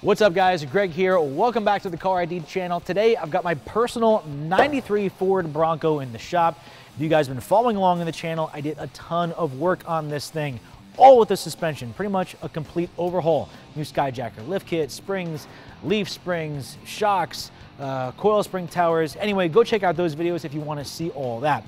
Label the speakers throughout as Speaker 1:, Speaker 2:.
Speaker 1: What's up guys, Greg here. Welcome back to the CARiD channel. Today I've got my personal 93 Ford Bronco in the shop. If you guys have been following along in the channel, I did a ton of work on this thing, all with the suspension, pretty much a complete overhaul. New Skyjacker lift kit, springs, leaf springs, shocks, coil spring towers. Anyway, go check out those videos if you want to see all that.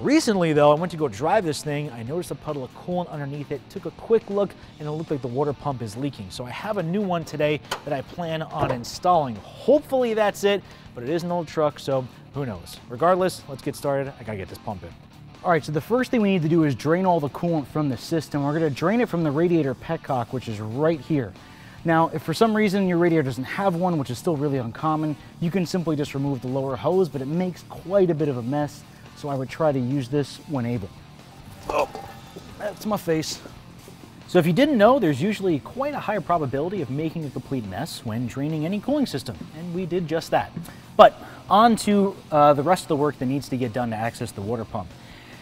Speaker 1: Recently though, I went to go drive this thing. I noticed a puddle of coolant underneath it, took a quick look, and it looked like the water pump is leaking. So I have a new one today that I plan on installing. Hopefully that's it, but it is an old truck, so who knows. Regardless, let's get started. I gotta get this pump in. All right, so the first thing we need to do is drain all the coolant from the system. We're gonna drain it from the radiator petcock, which is right here. Now, if for some reason your radiator doesn't have one, which is still really uncommon, you can simply just remove the lower hose, but it makes quite a bit of a mess. So I would try to use this when able. Oh, that's my face. So if you didn't know, there's usually quite a high probability of making a complete mess when draining any cooling system, and we did just that. But on to the rest of the work that needs to get done to access the water pump.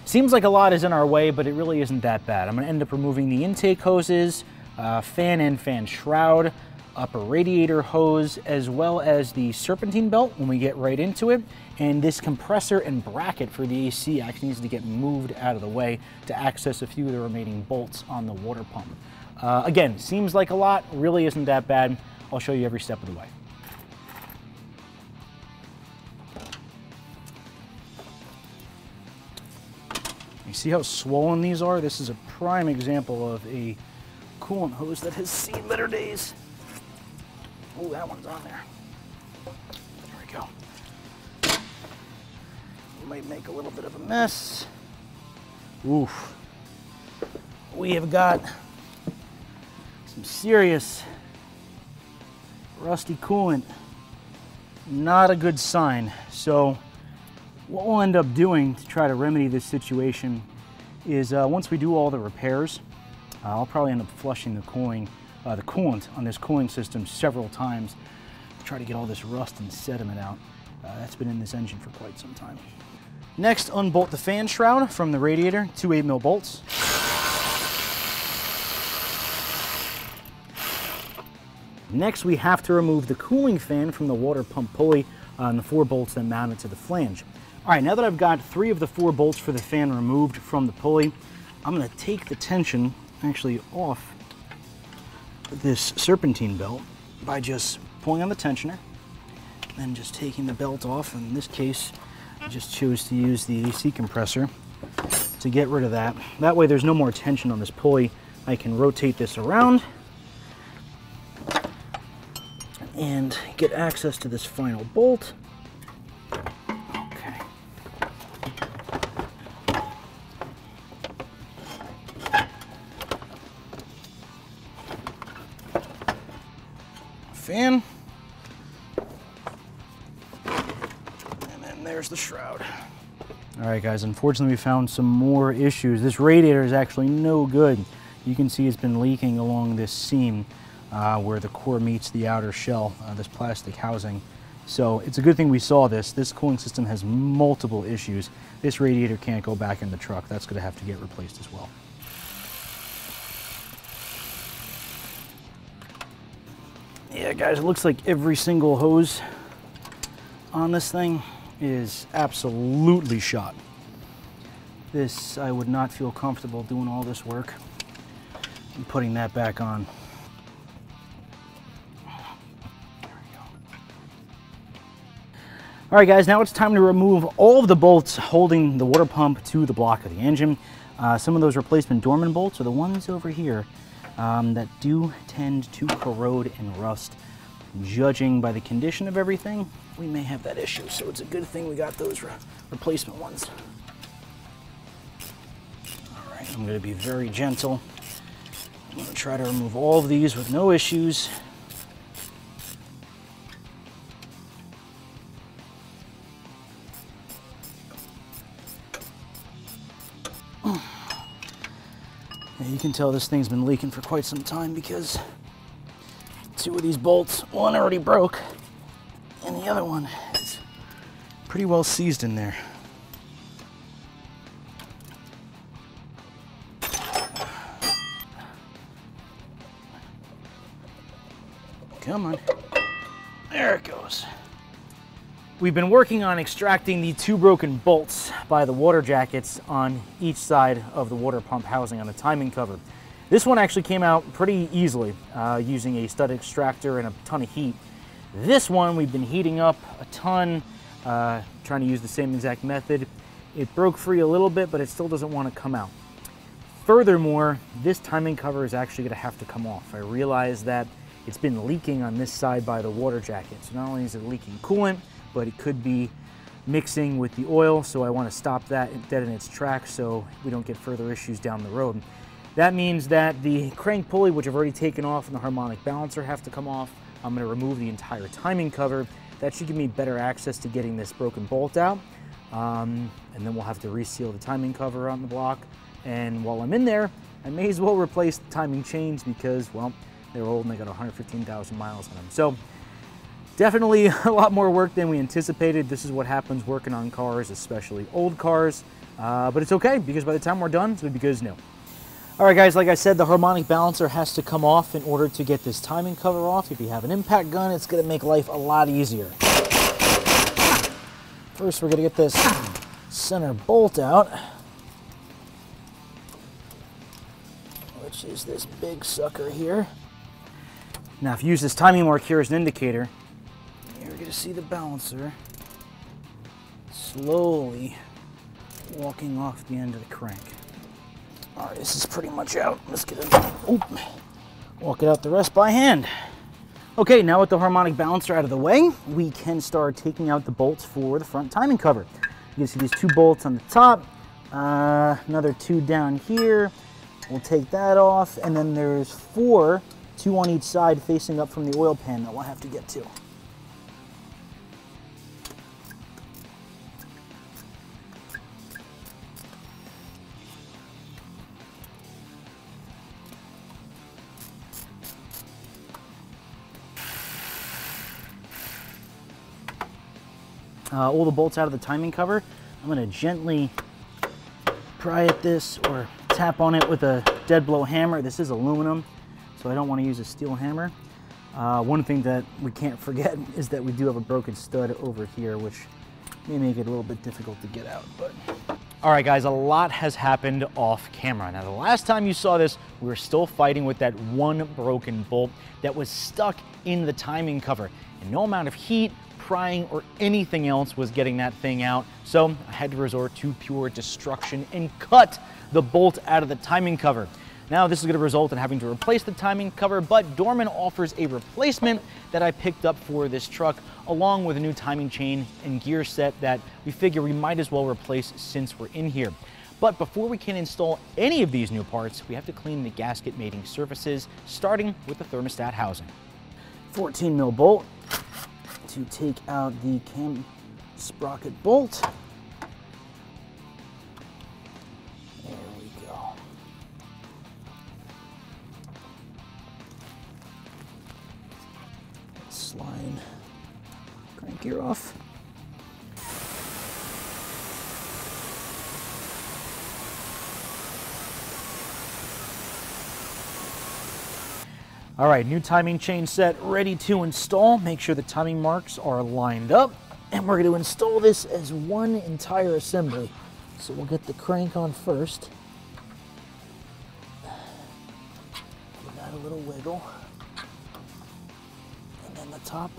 Speaker 1: Seems like a lot is in our way, but it really isn't that bad. I'm gonna end up removing the intake hoses, fan and fan shroud, upper radiator hose, as well as the serpentine belt when we get right into it. And this compressor and bracket for the AC actually needs to get moved out of the way to access a few of the remaining bolts on the water pump. Again, seems like a lot, really isn't that bad. I'll show you every step of the way. You see how swollen these are? This is a prime example of a coolant hose that has seen better days. Oh, that one's on there. There we go. Might make a little bit of a mess. Oof. We have got some serious rusty coolant. Not a good sign. So what we'll end up doing to try to remedy this situation is once we do all the repairs, I'll probably end up flushing the coolant on this cooling system several times to try to get all this rust and sediment out. That's been in this engine for quite some time. Next, unbolt the fan shroud from the radiator, 2 8mm bolts. Next, we have to remove the cooling fan from the water pump pulley and the 4 bolts that mount it to the flange. All right, now that I've got 3 of the 4 bolts for the fan removed from the pulley, I'm gonna take the tension actually off this serpentine belt by just pulling on the tensioner and just taking the belt off. In this case, I just chose to use the AC compressor to get rid of that. That way there's no more tension on this pulley. I can rotate this around and get access to this final bolt. Okay. Fan. And then there's the shroud. All right guys, unfortunately we found some more issues. This radiator is actually no good. You can see it's been leaking along this seam where the core meets the outer shell, this plastic housing. So it's a good thing we saw this. This cooling system has multiple issues. This radiator can't go back in the truck. That's gonna have to get replaced as well. Yeah, guys, it looks like every single hose on this thing is absolutely shot. This, I would not feel comfortable doing all this work and putting that back on. There we go. All right, guys, now it's time to remove all of the bolts holding the water pump to the block of the engine. Some of those replacement Dorman bolts are the ones over here that do tend to corrode and rust. Judging by the condition of everything, we may have that issue, so it's a good thing we got those replacement ones. All right, I'm going to be very gentle. I'm going to try to remove all of these with no issues. Yeah, you can tell this thing's been leaking for quite some time because 2 of these bolts, one already broke, and the other one is pretty well seized in there. Come on. There it goes. We've been working on extracting the 2 broken bolts by the water jackets on each side of the water pump housing on the timing cover. This one actually came out pretty easily using a stud extractor and a ton of heat. This one we've been heating up a ton, trying to use the same exact method. It broke free a little bit, but it still doesn't want to come out. Furthermore, this timing cover is actually going to have to come off. I realized that it's been leaking on this side by the water jacket. So not only is it leaking coolant, but it could be mixing with the oil, so I want to stop that dead in its tracks so we don't get further issues down the road. That means that the crank pulley, which I've already taken off, and the harmonic balancer have to come off. I'm going to remove the entire timing cover. That should give me better access to getting this broken bolt out. And then we'll have to reseal the timing cover on the block. And while I'm in there, I may as well replace the timing chains because, well, they're old and they got 115,000 miles on them. So definitely a lot more work than we anticipated. This is what happens working on cars, especially old cars. But it's okay because by the time we're done, it's going to be good as new. All right, guys, like I said, the harmonic balancer has to come off in order to get this timing cover off. If you have an impact gun, it's going to make life a lot easier. First, we're going to get this center bolt out, which is this big sucker here. Now, if you use this timing mark here as an indicator, you're going to see the balancer slowly walking off the end of the crank. All right, this is pretty much out. Let's get it. Oop. Walk it out the rest by hand. Okay, now with the harmonic balancer out of the way, we can start taking out the bolts for the front timing cover. You can see these 2 bolts on the top, another 2 down here. We'll take that off, and then there's 4, 2 on each side facing up from the oil pan that we'll have to get to. All the bolts out of the timing cover. I'm going to gently pry at this or tap on it with a dead blow hammer. This is aluminum, so I don't want to use a steel hammer. One thing that we can't forget is that we do have a broken stud over here, which may make it a little bit difficult to get out. But all right, guys, a lot has happened off camera. Now, the last time you saw this, we were still fighting with that 1 broken bolt that was stuck in the timing cover, and no amount of heat, prying, or anything else was getting that thing out. So I had to resort to pure destruction and cut the bolt out of the timing cover. Now this is going to result in having to replace the timing cover, but Dorman offers a replacement that I picked up for this truck, along with a new timing chain and gear set that we figure we might as well replace since we're in here. But before we can install any of these new parts, we have to clean the gasket mating surfaces, starting with the thermostat housing. 14 mil bolt to take out the cam sprocket bolt. There we go. Slide crank gear off. All right, new timing chain set ready to install. Make sure the timing marks are lined up, and we're going to install this as one entire assembly. So we'll get the crank on first. Give that a little wiggle. And then the top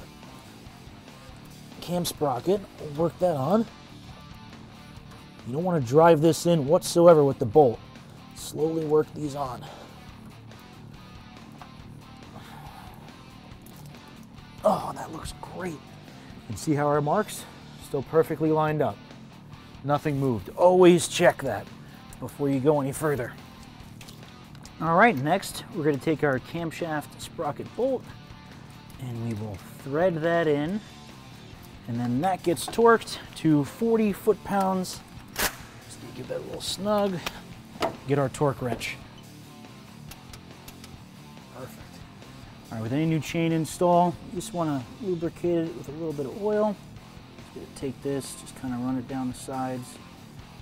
Speaker 1: cam sprocket, we'll work that on. You don't want to drive this in whatsoever with the bolt. Slowly work these on. Oh, that looks great. You can see how our marks still perfectly lined up. Nothing moved. Always check that before you go any further. All right, next we're going to take our camshaft sprocket bolt and we will thread that in, and then that gets torqued to 40 foot-pounds. Just to give that a little snug. Get our torque wrench. Perfect. All right, with any new chain install, you just want to lubricate it with a little bit of oil. Just gonna take this, just kind of run it down the sides,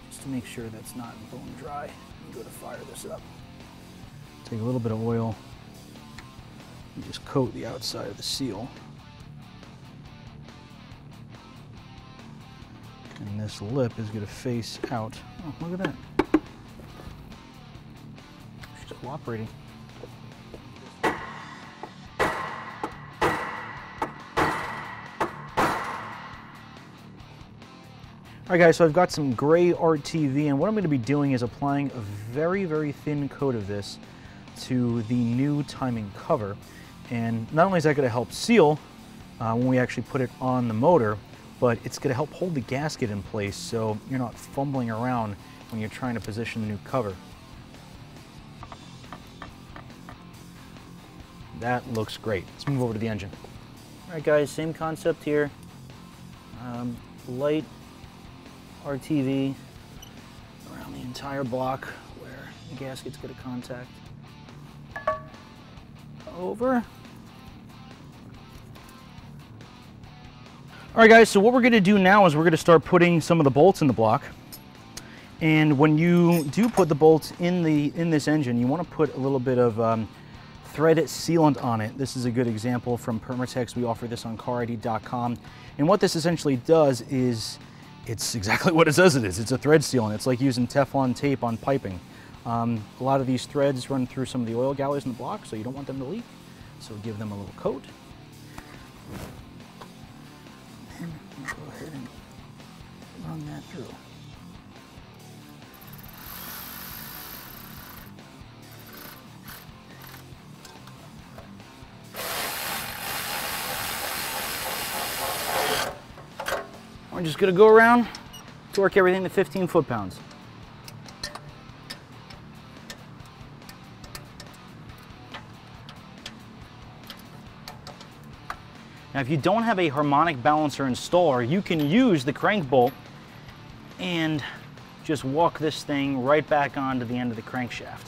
Speaker 1: just to make sure that's not bone dry. I'm going to fire this up. Take a little bit of oil, You just coat the outside of the seal. And this lip is going to face out. Oh, look at that. She's cooperating. All right, guys, so I've got some gray RTV, and what I'm going to be doing is applying a very, very thin coat of this to the new timing cover. And not only is that going to help seal when we actually put it on the motor, but it's going to help hold the gasket in place so you're not fumbling around when you're trying to position the new cover. That looks great. Let's move over to the engine. All right, guys, same concept here. Light RTV around the entire block where the gasket's going to contact. Over. All right, guys, so what we're going to do now is we're going to start putting some of the bolts in the block. And when you do put the bolts in this engine, you want to put a little bit of thread sealant on it. This is a good example from Permatex. We offer this on CARiD.com. And what this essentially does is, it's exactly what it says it is. It's a thread sealant. It's like using Teflon tape on piping. A lot of these threads run through some of the oil galleys in the block, so you don't want them to leak. So give them a little coat. And go ahead and run that through. We're just going to go around, torque everything to 15 foot-pounds. Now, if you don't have a harmonic balancer installer, you can use the crank bolt and just walk this thing right back onto the end of the crankshaft.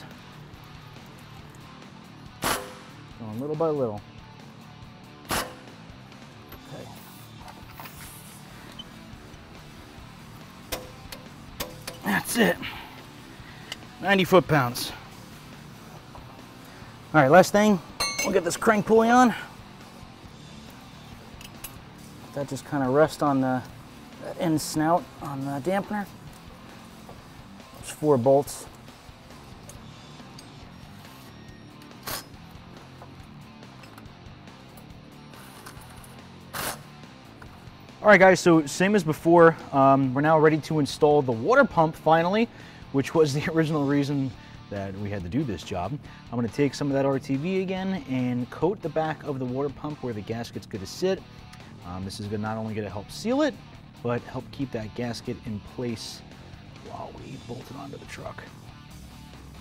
Speaker 1: Going little by little. Okay. That's it. 90 foot-pounds. All right, last thing, we'll get this crank pulley on. That just kind of rests on that end snout on the dampener. There's 4 bolts. All right, guys, so same as before, we're now ready to install the water pump finally, which was the original reason that we had to do this job. I'm going to take some of that RTV again and coat the back of the water pump where the gasket's going to sit. This is not only going to help seal it, but help keep that gasket in place while we bolt it onto the truck.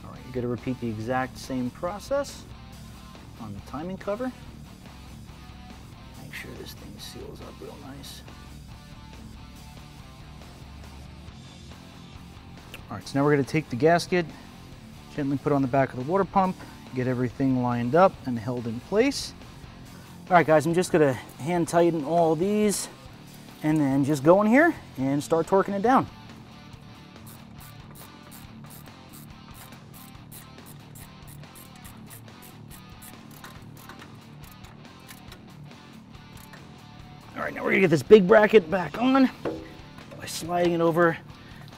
Speaker 1: All right, you're going to repeat the exact same process on the timing cover. Make sure this thing seals up real nice. All right, so now we're going to take the gasket, gently put it on the back of the water pump, get everything lined up and held in place. All right, guys, I'm just going to hand tighten all these and then just go in here and start torquing it down. All right, now we're going to get this big bracket back on by sliding it over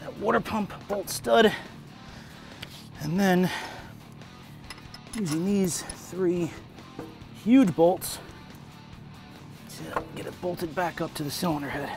Speaker 1: that water pump bolt stud. And then using these 3 huge bolts to get it bolted back up to the cylinder head.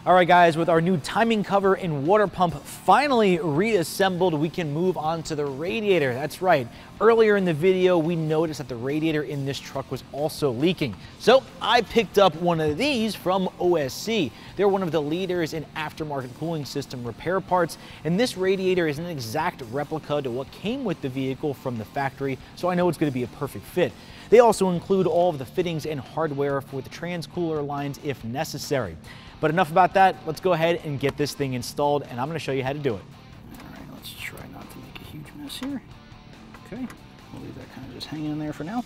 Speaker 1: All right, guys, with our new timing cover and water pump finally reassembled, we can move on to the radiator. That's right. Earlier in the video, we noticed that the radiator in this truck was also leaking. So I picked up one of these from OSC. They're one of the leaders in aftermarket cooling system repair parts, and this radiator is an exact replica to what came with the vehicle from the factory, so I know it's going to be a perfect fit. They also include all of the fittings and hardware for the trans-cooler lines if necessary. But enough about that, let's go ahead and get this thing installed, and I'm going to show you how to do it.
Speaker 2: All right, let's try not to make a huge mess here. Okay, we'll leave that kind of just hanging in there for now.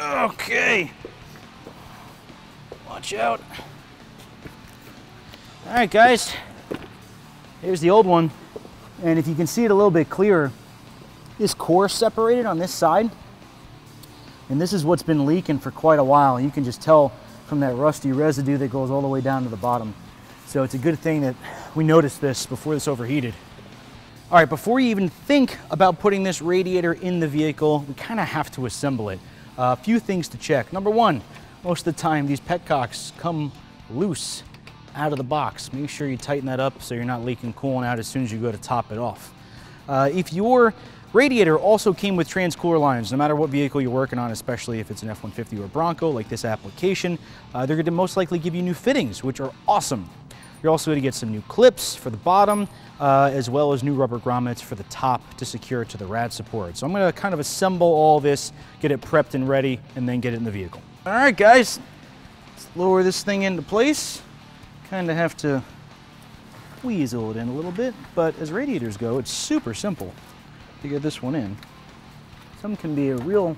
Speaker 2: Okay, watch out. All right, guys, here's the old one, and if you can see it a little bit clearer, this core separated on this side, and this is what's been leaking for quite a while. You can just tell from that rusty residue that goes all the way down to the bottom. So it's a good thing that we noticed this before this overheated. All right, before you even think about putting this radiator in the vehicle, we kind of have to assemble it. A few things to check. Number one, most of the time these petcocks come loose out of the box. Make sure you tighten that up so you're not leaking coolant out as soon as you go to top it off. If your radiator also came with trans-cooler lines, no matter what vehicle you're working on, especially if it's an F-150 or Bronco, like this application, they're going to most likely give you new fittings, which are awesome. You're also going to get some new clips for the bottom, as well as new rubber grommets for the top to secure it to the rad support. So I'm going to kind of assemble all this, get it prepped and ready, and then get it in the vehicle. All right, guys, let's lower this thing into place. Kind of have to weasel it in a little bit, but as radiators go, it's super simple to get this one in. Some can be a real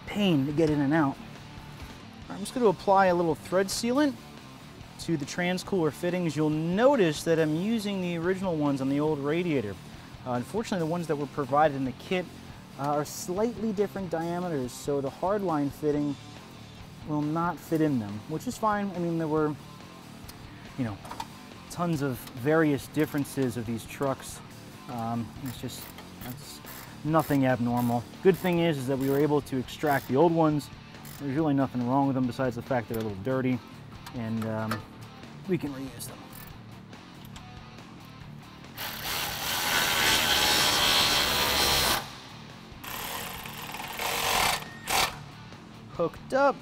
Speaker 2: pain to get in and out. I'm just going to apply a little thread sealant to the trans-cooler fittings. You'll notice that I'm using the original ones on the old radiator. Unfortunately, the ones that were provided in the kit are slightly different diameters, so the hardline fitting will not fit in them, which is fine. I mean, there were, you know, tons of various differences of these trucks. That's nothing abnormal. Good thing is that we were able to extract the old ones. There's really nothing wrong with them besides the fact they're a little dirty, and we can reuse them. Hooked up.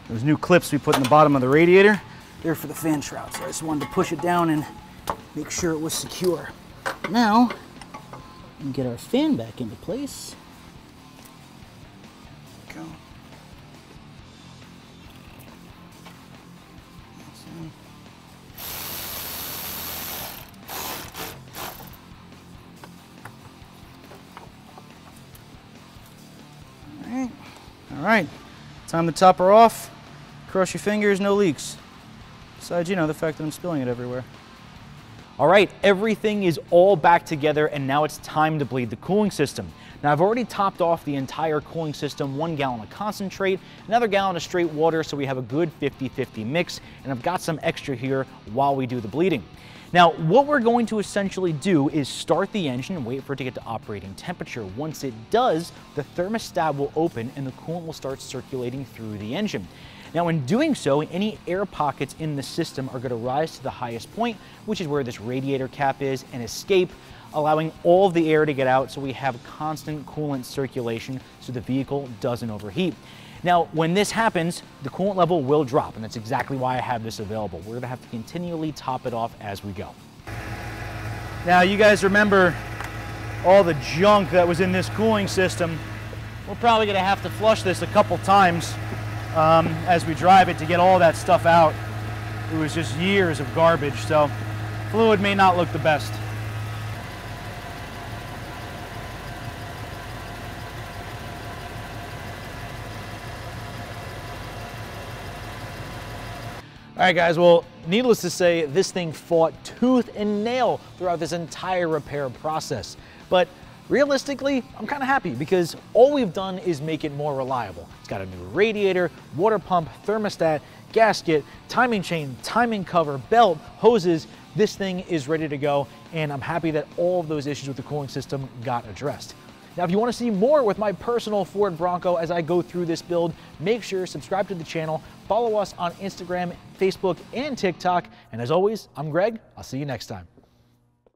Speaker 2: Those new clips we put in the bottom of the radiator, they're for the fan shroud, so I just wanted to push it down and make sure it was secure. Now, we can get our fan back into place. There we go. All right, time to top her off. Cross your fingers, no leaks. Besides, you know, the fact that I'm spilling it everywhere.
Speaker 1: All right, everything is all back together, and now it's time to bleed the cooling system. Now, I've already topped off the entire cooling system, 1 gallon of concentrate, another gallon of straight water, so we have a good 50-50 mix, and I've got some extra here while we do the bleeding. Now, what we're going to essentially do is start the engine and wait for it to get to operating temperature. Once it does, the thermostat will open and the coolant will start circulating through the engine. Now, in doing so, any air pockets in the system are going to rise to the highest point, which is where this radiator cap is, and escape, allowing all of the air to get out so we have constant coolant circulation so the vehicle doesn't overheat. Now, when this happens, the coolant level will drop, and that's exactly why I have this available. We're going to have to continually top it off as we go.
Speaker 2: Now, you guys remember all the junk that was in this cooling system. We're probably going to have to flush this a couple times as we drive it to get all that stuff out. It was just years of garbage, so fluid may not look the best.
Speaker 1: All right, guys, well, needless to say, this thing fought tooth and nail throughout this entire repair process. But realistically, I'm kind of happy because all we've done is make it more reliable. It's got a new radiator, water pump, thermostat, gasket, timing chain, timing cover, belt, hoses. This thing is ready to go, and I'm happy that all of those issues with the cooling system got addressed. Now, if you want to see more with my personal Ford Bronco as I go through this build, make sure to subscribe to the channel, follow us on Instagram, Facebook, and TikTok. And as always, I'm Greg. I'll see you next time.